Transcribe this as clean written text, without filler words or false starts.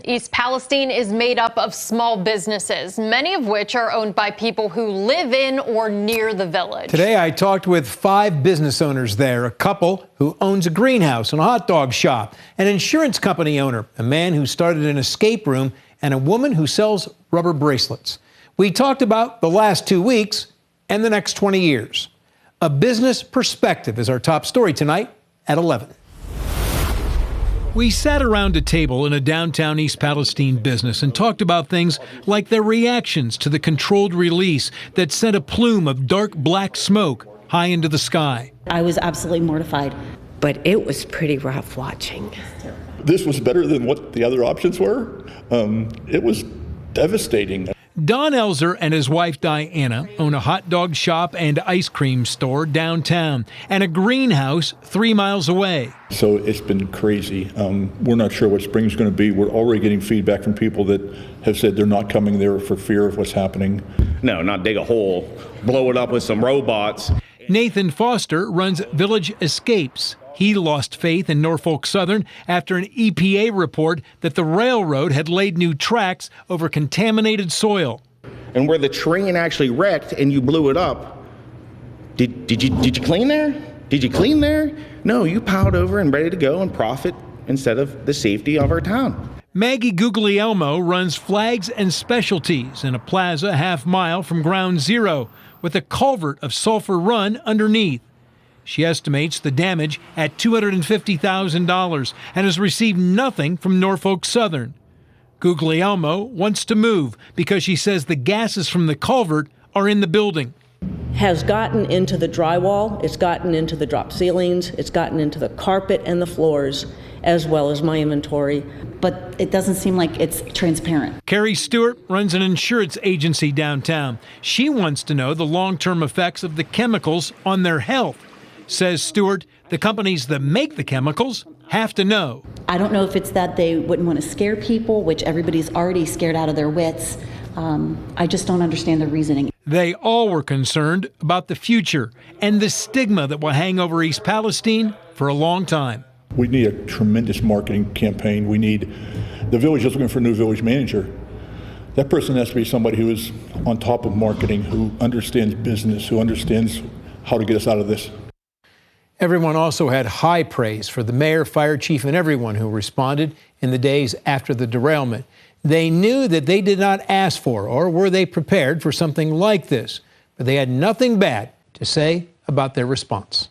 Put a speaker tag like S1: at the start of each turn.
S1: East Palestine is made up of small businesses, many of which are owned by people who live in or near the village.
S2: Today, I talked with 5 business owners there, a couple who owns a greenhouse and a hot dog shop, an insurance company owner, a man who started an escape room, and a woman who sells rubber bracelets. We talked about the last 2 weeks and the next 20 years. A business perspective is our top story tonight at 11. We sat around a table in a downtown East Palestine business and talked about things like their reactions to the controlled release that sent a plume of dark black smoke high into the sky.
S3: I was absolutely mortified.
S4: But it was pretty rough watching.
S5: This was better than what the other options were. It was devastating.
S2: Don Elzer and his wife Diana own a hot dog shop and ice cream store downtown and a greenhouse 3 miles away.
S5: So it's been crazy. We're not sure what spring's going to be. We're already getting feedback from people that have said they're not coming there for fear of what's happening.
S6: No, not dig a hole, blow it up with some robots.
S2: Nathan Foster runs Village Escapes. He lost faith in Norfolk Southern after an EPA report that the railroad had laid new tracks over contaminated soil.
S6: And where the train actually wrecked and you blew it up, did you clean there? Did you clean there? No, you piled over and ready to go and profit instead of the safety of our town.
S2: Maggie Guglielmo runs Flags and Specialties in a plaza half-mile from Ground Zero with a culvert of Sulphur Run underneath. She estimates the damage at $250,000 and has received nothing from Norfolk Southern. Guglielmo wants to move because she says the gases from the culvert are in the building.
S3: Has gotten into the drywall, it's gotten into the drop ceilings, it's gotten into the carpet and the floors, as well as my inventory.
S7: But it doesn't seem like it's transparent.
S2: Carrie Stewart runs an insurance agency downtown. She wants to know the long-term effects of the chemicals on their health. Says Stewart, the companies that make the chemicals have to know.
S7: I don't know if it's that they wouldn't want to scare people, which everybody's already scared out of their wits. I just don't understand the reasoning.
S2: They all were concerned about the future and the stigma that will hang over East Palestine for a long time.
S5: We need a tremendous marketing campaign. The village is looking for a new village manager. That person has to be somebody who is on top of marketing, who understands business, who understands how to get us out of this. Everyone also had high praise for the mayor, fire chief, and everyone who responded in the days after the derailment. They knew that they did not ask for, or were they prepared for something like this, but they had nothing bad to say about their response.